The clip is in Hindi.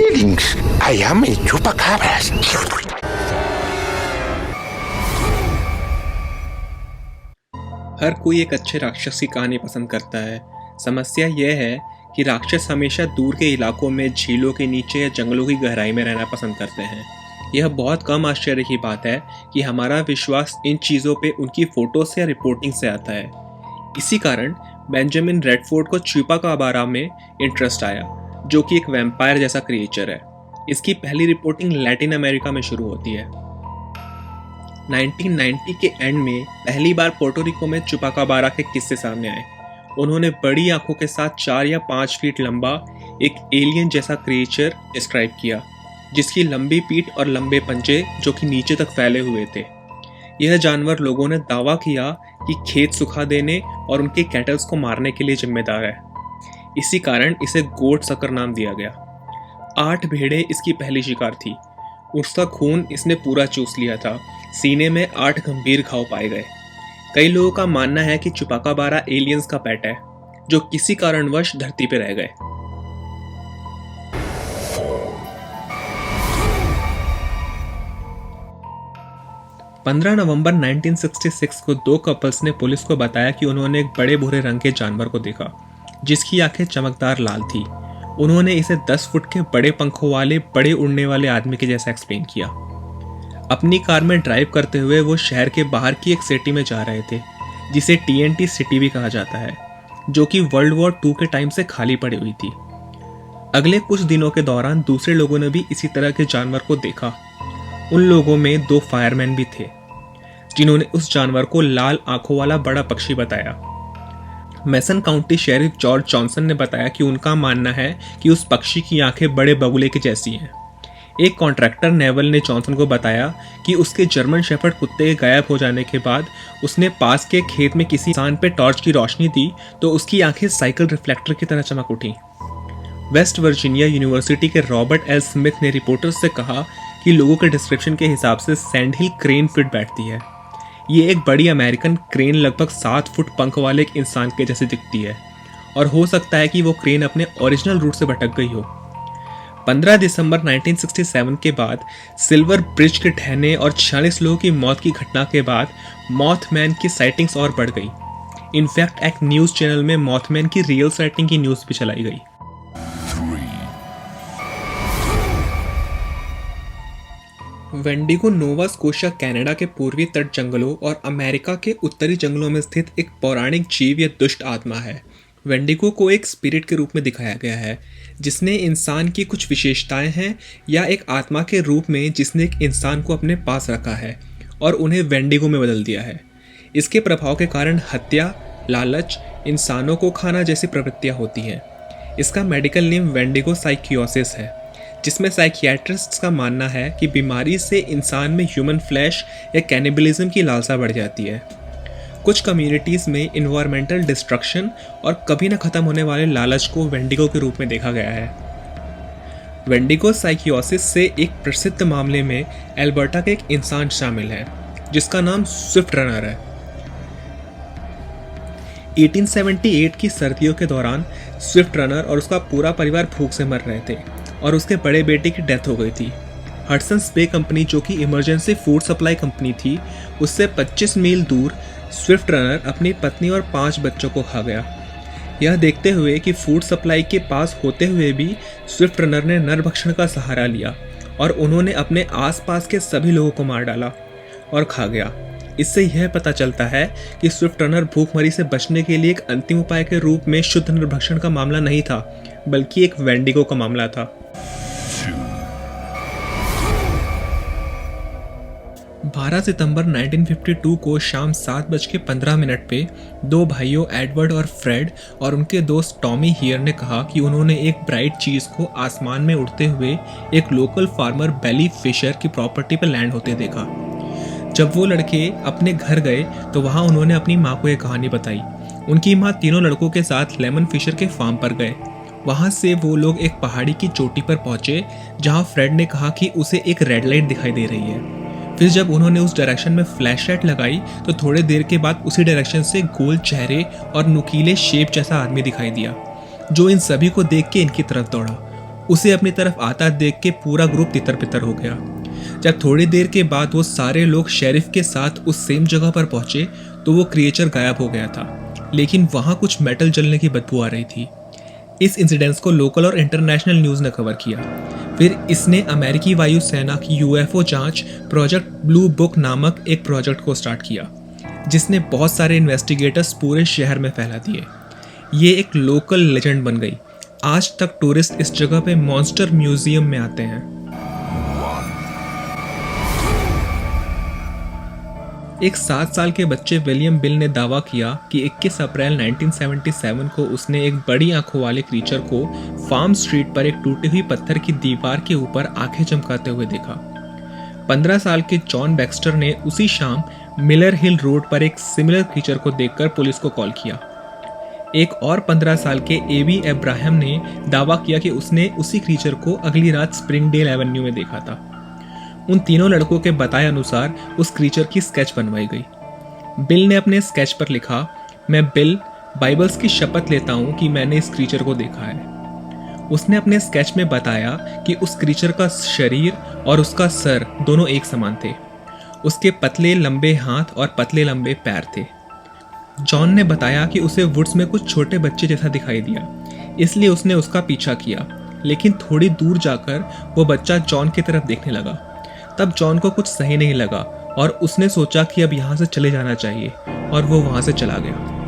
Greetings, I am a chupacabras. हर कोई एक अच्छे राक्षस की कहानी पसंद करता है। समस्या यह है कि राक्षस हमेशा दूर के इलाकों में, झीलों के नीचे या जंगलों की गहराई में रहना पसंद करते हैं। यह बहुत कम आश्चर्य की बात है कि हमारा विश्वास इन चीज़ों पे उनकी फोटो से या रिपोर्टिंग से आता है। इसी कारण बेंजामिन रेडफोर्ड को चुपाकाबारा में इंटरेस्ट आया, जो कि एक वैम्पायर जैसा क्रिएचर है। इसकी पहली रिपोर्टिंग लैटिन अमेरिका में शुरू होती है। 1990 के एंड में पहली बार पोर्टोरिको में चुपाकाबारा के किस्से सामने आए। उन्होंने बड़ी आंखों के साथ 4 या 5 फीट लंबा एक एलियन जैसा क्रिएचर डिस्क्राइब किया, जिसकी लंबी पीठ और लंबे पंजे जो कि नीचे तक फैले हुए थे। यह जानवर, लोगों ने दावा किया कि खेत सुखा देने और उनके कैटल्स को मारने के लिए जिम्मेदार है। इसी कारण इसे गोट सकर नाम दिया गया। 8 भेड़ें इसकी पहली शिकार थी। उसका खून इसने पूरा चूस लिया था। सीने में 8 गंभीर घाव पाए गए। कई लोगों का मानना है कि चुपाकाबारा एलियंस का पेट है, जो किसी कारणवश धरती पर रह गए। पंद्रह नवंबर 1966 को 2 कपल्स ने पुलिस को बताया कि उन्होंने एक बड़े भूरे रंग के जानवर को देखा, जिसकी आंखें चमकदार लाल थी। उन्होंने इसे 10 फुट के बड़े पंखों वाले, बड़े उड़ने वाले आदमी के जैसा एक्सप्लेन किया। अपनी कार में ड्राइव करते हुए वो शहर के बाहर की एक सिटी में जा रहे थे, जिसे TNT सिटी भी कहा जाता है, जो कि वर्ल्ड वॉर 2 के टाइम से खाली पड़ी हुई थी। अगले कुछ दिनों के दौरान दूसरे लोगों ने भी इसी तरह के जानवर को देखा। उन लोगों में 2 फायरमैन भी थे, जिन्होंने उस जानवर को लाल आंखों वाला बड़ा पक्षी बताया। मैसन काउंटी शेरिफ जॉर्ज जॉनसन ने बताया कि उनका मानना है कि उस पक्षी की आंखें बड़े बगुले की जैसी हैं। एक कॉन्ट्रैक्टर नेवल ने जॉनसन को बताया कि उसके जर्मन शेफर्ड कुत्ते के गायब हो जाने के बाद उसने पास के खेत में किसी इंसान पे टॉर्च की रोशनी दी तो उसकी आंखें साइकिल रिफ्लेक्टर की तरह चमक उठी। वेस्ट वर्जीनिया यूनिवर्सिटी के रॉबर्ट एल स्मिथ ने रिपोर्टर्स से कहा कि लोगों के डिस्क्रिप्शन के हिसाब से सैंडहिल क्रेन फिट बैठती है। ये एक बड़ी अमेरिकन क्रेन लगभग 7 फुट पंख वाले एक इंसान के जैसे दिखती है, और हो सकता है कि वो क्रेन अपने ओरिजिनल रूट से भटक गई हो। 15 दिसंबर 1967 के बाद सिल्वर ब्रिज के ढहने और 46 लोगों की मौत की घटना के बाद मॉथमैन की साइटिंग्स और बढ़ गई। इनफैक्ट एक न्यूज़ चैनल में मॉथमैन की रियल साइटिंग की न्यूज़ भी चलाई गई। वेंडिगो नोवा स्कोशिया कनाडा के पूर्वी तट जंगलों और अमेरिका के उत्तरी जंगलों में स्थित एक पौराणिक जीव या दुष्ट आत्मा है। वेंडिगो को एक स्पिरिट के रूप में दिखाया गया है, जिसने इंसान की कुछ विशेषताएं हैं, या एक आत्मा के रूप में जिसने एक इंसान को अपने पास रखा है और उन्हें वेंडिगो में बदल दिया है। इसके प्रभाव के कारण हत्या, लालच, इंसानों को खाना जैसी प्रवृत्तियां होती हैं। इसका मेडिकल नेम वेंडिगो साइकियोसिस है, जिसमें साइकियाट्रिस्ट्स का मानना है कि बीमारी से इंसान में ह्यूमन फ्लैश या कैनिबलिज्म की लालसा बढ़ जाती है। कुछ कम्युनिटीज़ में इन्वायरमेंटल डिस्ट्रक्शन और कभी न खत्म होने वाले लालच को वेंडिगो के रूप में देखा गया है। वेंडिगो साइकियोसिस से एक प्रसिद्ध मामले में एल्बर्टा के एक इंसान शामिल है, जिसका नाम स्विफ्ट रनर है। 1878 की सर्दियों के दौरान स्विफ्ट रनर और उसका पूरा परिवार भूख से मर रहे थे और उसके बड़े बेटे की डेथ हो गई थी। हडसन्स बे कंपनी, जो कि इमरजेंसी फूड सप्लाई कंपनी थी, उससे 25 मील दूर स्विफ्ट रनर अपनी पत्नी और 5 बच्चों को खा गया। यह देखते हुए कि फूड सप्लाई के पास होते हुए भी स्विफ्ट रनर ने नरभक्षण का सहारा लिया और उन्होंने अपने आसपास के सभी लोगों को मार डाला और खा गया। इससे यह पता चलता है कि स्विफ्ट रनर भूखमरी से बचने के लिए एक अंतिम उपाय के रूप में शुद्ध नरभक्षण का मामला नहीं था, बल्कि एक वेंडिगो का मामला था। 12 सितंबर 1952 को शाम 7:15 पे 2 भाइयों एडवर्ड और फ्रेड और उनके दोस्त टॉमी हियर ने कहा कि उन्होंने एक ब्राइट चीज़ को आसमान में उड़ते हुए एक लोकल फार्मर बेली फिशर की प्रॉपर्टी पर लैंड होते देखा। जब वो लड़के अपने घर गए तो वहाँ उन्होंने अपनी माँ को ये कहानी बताई। उनकी माँ तीनों लड़कों के साथ लेमन फिशर के फार्म पर गए। वहाँ से वो लोग एक पहाड़ी की चोटी पर पहुँचे, जहाँ फ्रेड ने कहा कि उसे एक रेड लाइट दिखाई दे रही है। फिर जब उन्होंने उस डायरेक्शन में फ्लैश लाइट लगाई तो थोड़ी देर के बाद उसी डायरेक्शन से गोल चेहरे और नुकीले शेप जैसा आदमी दिखाई दिया, जो इन सभी को देख के इनकी तरफ दौड़ा। उसे अपनी तरफ आता देख के पूरा ग्रुप तितर बितर हो गया। जब थोड़ी देर के बाद वो सारे लोग शेरिफ के साथ उस सेम जगह पर पहुंचे तो वो क्रिएचर गायब हो गया था, लेकिन वहां कुछ मेटल जलने की बदबू आ रही थी। इस इंसिडेंट्स को लोकल और इंटरनेशनल न्यूज़ ने कवर किया। फिर इसने अमेरिकी वायुसेना की यूएफओ जांच प्रोजेक्ट ब्लू बुक नामक एक प्रोजेक्ट को स्टार्ट किया, जिसने बहुत सारे इन्वेस्टिगेटर्स पूरे शहर में फैला दिए। ये एक लोकल लेजेंड बन गई। आज तक टूरिस्ट इस जगह पे मॉन्स्टर म्यूजियम में आते हैं। एक 7 साल के बच्चे विलियम बिल ने दावा किया कि 21 अप्रैल 1977 को उसने एक बड़ी आंखों वाले क्रीचर को फार्म स्ट्रीट पर एक टूटी हुई पत्थर की दीवार के ऊपर आंखें चमकाते हुए देखा। 15 साल के जॉन बैक्स्टर ने उसी शाम मिलर हिल रोड पर एक सिमिलर क्रीचर को देखकर पुलिस को कॉल किया। एक और 15 साल के एबी अब्राहम ने दावा किया कि उसने उसी क्रीचर को अगली रात स्प्रिंगडेल एवेन्यू में देखा था। उन तीनों लड़कों के बताए अनुसार उस क्रीचर की स्केच बनवाई गई। बिल ने अपने स्केच पर लिखा, मैं बिल बाइबल्स की शपथ लेता हूं कि मैंने इस क्रीचर को देखा है। उसने अपने स्केच में बताया कि उस क्रीचर का शरीर और उसका सर दोनों एक समान थे। उसके पतले लंबे हाथ और पतले लंबे पैर थे। जॉन ने बताया कि उसे वुड्स में कुछ छोटे बच्चे जैसा दिखाई दिया, इसलिए उसने उसका पीछा किया, लेकिन थोड़ी दूर जाकर वो बच्चा जॉन की तरफ देखने लगा। तब जॉन को कुछ सही नहीं लगा और उसने सोचा कि अब यहाँ से चले जाना चाहिए और वो वहाँ से चला गया।